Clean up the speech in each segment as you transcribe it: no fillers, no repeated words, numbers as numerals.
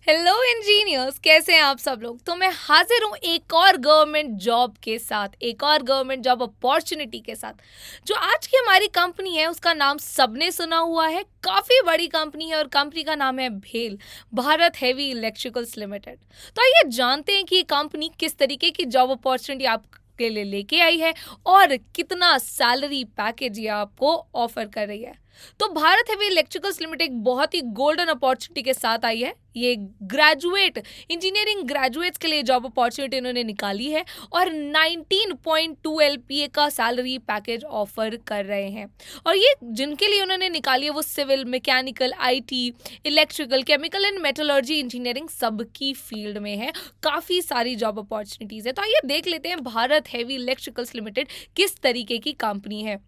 Hello engineers, कैसे हैं आप सब लोग। तो मैं हाजिर हूँ एक और गवर्नमेंट जॉब के साथ, एक और गवर्नमेंट जॉब अपॉर्चुनिटी के साथ। जो आज की हमारी कंपनी है उसका नाम सबने सुना हुआ है, काफ़ी बड़ी कंपनी है और कंपनी का नाम है भेल, भारत हेवी इलेक्ट्रिकल्स लिमिटेड। तो आइए जानते हैं कि ये कंपनी किस तरीके की जॉब अपॉर्चुनिटी आपके लिए लेके आई है और कितना सैलरी पैकेज ये आपको ऑफर कर रही है। तो भारत हेवी इलेक्ट्रिकल्स लिमिटेड एक बहुत ही गोल्डन अपॉर्चुनिटी के साथ आई है। ये ग्रेजुएट इंजीनियरिंग ग्रेजुएट्स के लिए जॉब अपॉर्चुनिटी इन्होंने निकाली है और 19.2 एलपीए का सैलरी पैकेज ऑफर कर रहे हैं। और ये जिनके लिए उन्होंने निकाली है वो civil, mechanical, IT, electrical, chemical and metallurgy engineering सबकी फील्ड में है। काफ़ी सारी जॉब अपॉर्चुनिटीज़ है। तो आइए देख लेते हैं भारत हेवी इलेक्ट्रिकल्स लिमिटेड किस तरीके की कंपनी है।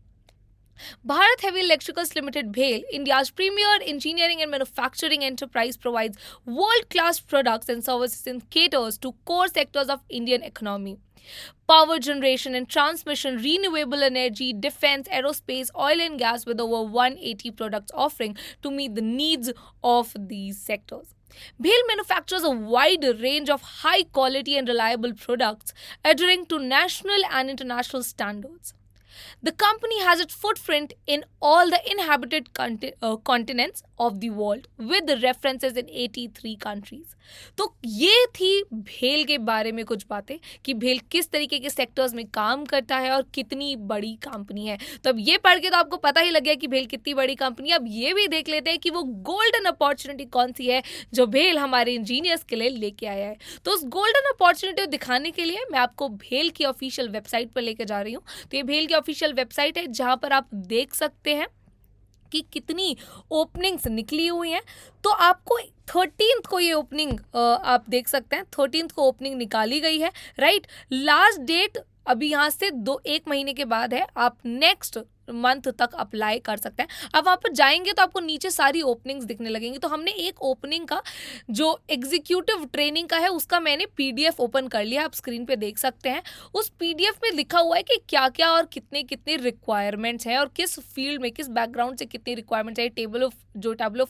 Bharat Heavy Electricals Limited BHEL, India's premier engineering and manufacturing enterprise, provides world-class products and services and caters to core sectors of Indian economy. Power generation and transmission, renewable energy, defense, aerospace, oil and gas, with over 180 products offering to meet the needs of these sectors. BHEL manufactures a wide range of high quality and reliable products adhering to national and international standards. The company has its footprint in all the inhabited continents of the world with references in 83 countries. तो ये थी भेल के बारे में कुछ बातें कि भेल किस तरीके के सेक्टर्स में काम करता है और कितनी बड़ी कंपनी है। तो अब ये पढ़ के तो आपको पता ही लग गया कि भेल कितनी बड़ी कंपनी है। अब ये भी देख लेते हैं कि वो गोल्डन अपॉर्चुनिटी कौन सी है जो भेल हमारे इंजीनियर्स के लिए लेके आया है। तो उस गोल्डन अपॉर्चुनिटी को दिखाने के लिए मैं आपको भेल की ऑफिशियल वेबसाइट पर लेके जा रही हूँ। तो ये भेल की ऑफिशियल वेबसाइट है जहाँ पर आप देख सकते हैं कि कितनी ओपनिंग्स निकली हुई हैं। तो आपको 13th को ये ओपनिंग आप देख सकते हैं, 13th को ओपनिंग निकाली गई है, राइट। लास्ट डेट अभी यहाँ से 1 महीने के बाद है, आप नेक्स्ट मंथ तक अप्लाई कर सकते हैं। अब वहाँ पर जाएंगे तो आपको नीचे सारी ओपनिंग्स दिखने लगेंगी। तो हमने एक ओपनिंग का जो एग्जीक्यूटिव ट्रेनिंग का है उसका मैंने पीडीएफ ओपन कर लिया, आप स्क्रीन पे देख सकते हैं। उस पीडीएफ में लिखा हुआ है कि क्या क्या और कितने कितने रिक्वायरमेंट्स हैं और किस फील्ड में, किस बैकग्राउंड से कितनी रिक्वायरमेंट्स है। टेबल ऑफ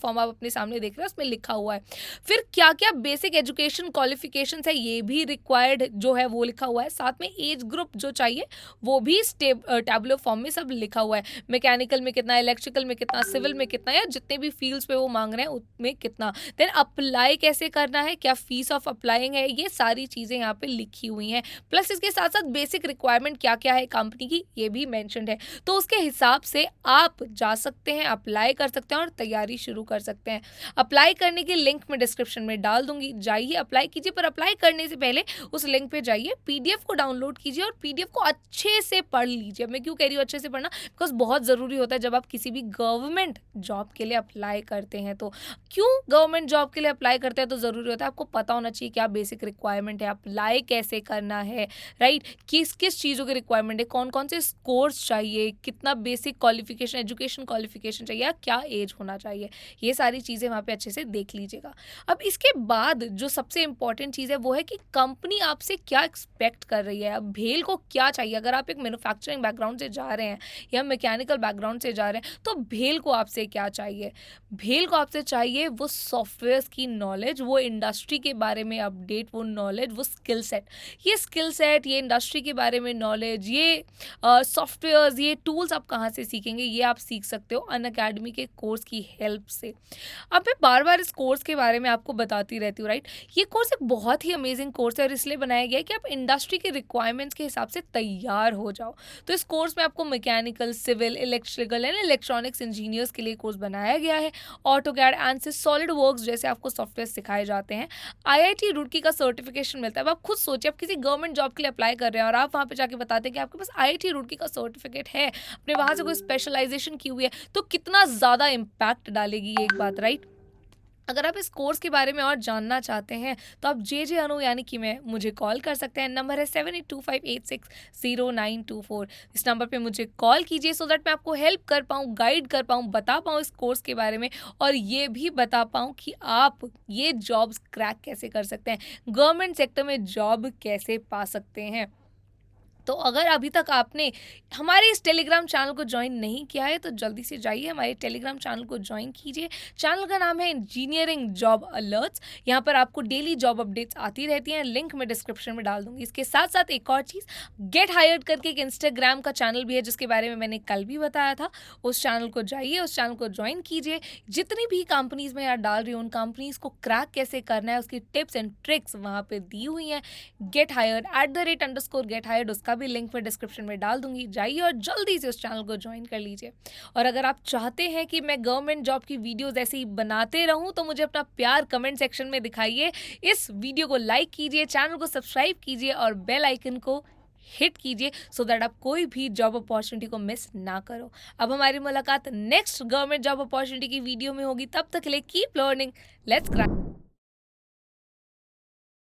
फॉर्म आप अपने सामने देख रहे हैं उसमें लिखा हुआ है। फिर क्या क्या बेसिक एजुकेशन क्वालिफिकेशन है ये भी रिक्वायर्ड जो है वो लिखा हुआ है। साथ में एज ग्रुप जो चाहिए वो भी टेबल ऑफ फॉर्म में सब लिखा हुआ है। मैकेनिकल में कितना, इलेक्ट्रिकल में कितना, सिविल में कितना, या जितने भी फील्ड्स पे वो मांग रहे हैं उसमें कितना। देन अप्लाई कैसे करना है, क्या फीस ऑफ अप्लाइंग है, ये सारी चीज़ें यहाँ पे लिखी हुई हैं। प्लस इसके साथ साथ बेसिक रिक्वायरमेंट क्या क्या है कंपनी की ये भी मैंशनड है। तो उसके हिसाब से आप जा सकते हैं, अप्लाई कर सकते हैं और तैयारी शुरू कर सकते हैं। अप्लाई करने की लिंक मैं डिस्क्रिप्शन में डाल दूंगी, जाइए अप्लाई कीजिए। पर अप्लाई करने से पहले उस लिंक पे जाइए, पीडीएफ को डाउनलोड कीजिए और पीडीएफ को अच्छे से पढ़ लीजिए। मैं क्यों कह रही हूँ अच्छे से पढ़ना, बिकॉज बहुत ज़रूरी होता है जब आप किसी भी गवर्नमेंट जॉब के लिए अप्लाई करते हैं। तो क्यों गवर्नमेंट जॉब के लिए अप्लाई करते हैं तो ज़रूरी होता है आपको पता होना चाहिए क्या बेसिक रिक्वायरमेंट है, अप्लाई कैसे करना है, राइट। किस किस चीज़ों की रिक्वायरमेंट है, कौन कौन से स्कोर्स चाहिए, कितना बेसिक क्वालिफिकेशन, एजुकेशन क्वालिफिकेशन चाहिए, क्या एज होना चाहिए, ये सारी चीज़ें वहाँ पे अच्छे से देख लीजिएगा। अब इसके बाद जो सबसे इम्पॉर्टेंट चीज़ है वो है कि कंपनी आपसे क्या एक्सपेक्ट कर रही है। अब भेल को क्या चाहिए, अगर आप एक मैन्युफैक्चरिंग बैकग्राउंड से जा रहे हैं या मैकेनिकल बैकग्राउंड से जा रहे हैं तो भेल को आपसे क्या चाहिए। भेल को आपसे चाहिए वो सॉफ्टवेयर्स की नॉलेज, वो इंडस्ट्री के बारे में अपडेट, वो नॉलेज, वो स्किल सेट। ये स्किल सेट, ये इंडस्ट्री के बारे में नॉलेज, ये सॉफ्टवेयर्स, ये टूल्स आप कहाँ से सीखेंगे, ये आप सीख सकते हो अनअकैडमी के कोर्स की हेल्प से। अब मैं बार बार इस कोर्स के बारे में आपको बताती रहती हूँ, राइट। ये कोर्स एक बहुत ही अमेजिंग कोर्स है और इसलिए बनाया गया है कि आप इंडस्ट्री के रिक्वायरमेंट्स के हिसाब से तैयार हो जाओ। तो इस कोर्स में आपको mechanical, civil, electrical and electronics engineers के लिए कोर्स बनाया गया है। ऑटोकैड, एनसिस, सॉलिड वर्क्स जैसे आपको सॉफ्टवेयर सिखाए जाते हैं। आईआईटी रुड़की का सर्टिफिकेशन मिलता है। अब आप खुद सोचिए, आप किसी गवर्नमेंट जॉब के लिए अप्लाई कर रहे हैं और आप वहाँ पे जाके बताते हैं कि आपके पास आईआईटी रुड़की का सर्टिफिकेट है, आपने वहाँ से कोई स्पेशलाइजेशन की हुई है, तो कितना ज़्यादा इम्पैक्ट डालेगी ये एक बात, राइट। अगर आप इस कोर्स के बारे में और जानना चाहते हैं तो आप जे अनु यानी कि मैं मुझे कॉल कर सकते हैं। नंबर है 7825860924। इस नंबर पे मुझे कॉल कीजिए सो दैट मैं आपको हेल्प कर पाऊँ, गाइड कर पाऊँ, बता पाऊँ इस कोर्स के बारे में और ये भी बता पाऊँ कि आप ये जॉब्स क्रैक कैसे कर सकते हैं, गवर्नमेंट सेक्टर में जॉब कैसे पा सकते हैं। तो अगर अभी तक आपने हमारे इस टेलीग्राम चैनल को ज्वाइन नहीं किया है तो जल्दी से जाइए हमारे टेलीग्राम चैनल को ज्वाइन कीजिए। चैनल का नाम है इंजीनियरिंग जॉब अलर्ट्स। यहाँ पर आपको डेली जॉब अपडेट्स आती रहती हैं, लिंक मैं डिस्क्रिप्शन में डाल दूंगी। इसके साथ साथ एक और चीज़, गेट हायर्ड करके एक इंस्टाग्राम का चैनल भी है जिसके बारे में मैंने कल भी बताया था। उस चैनल को जाइए, उस चैनल को ज्वाइन कीजिए। जितनी भी कंपनीज में यार डाल रही हूँ उन कंपनीज को क्रैक कैसे करना है उसकी टिप्स एंड ट्रिक्स वहाँ पे दी हुई हैं। गेट हायर्ड @गेट हायर्ड, उसका भी लिंक मैं डिस्क्रिप्शन में डाल दूंगी। जाइए और जल्दी से उस चैनल को ज्वाइन कर लीजिए। और अगर आप चाहते हैं कि मैं गवर्नमेंट जॉब की वीडियोस ऐसे ही बनाते रहूं तो मुझे अपना प्यार कमेंट सेक्शन में दिखाइए। इस वीडियो को लाइक कीजिए, चैनल को सब्सक्राइब कीजिए और बेल आइकन को हिट कीजिए सो दैट आप कोई भी जॉब अपॉर्चुनिटी को मिस ना करो। अब हमारी मुलाकात नेक्स्ट गवर्नमेंट जॉब अपॉर्चुनिटी की वीडियो में होगी। तब तक के लिए कीप लर्निंग, लेट्स ग्राइंड।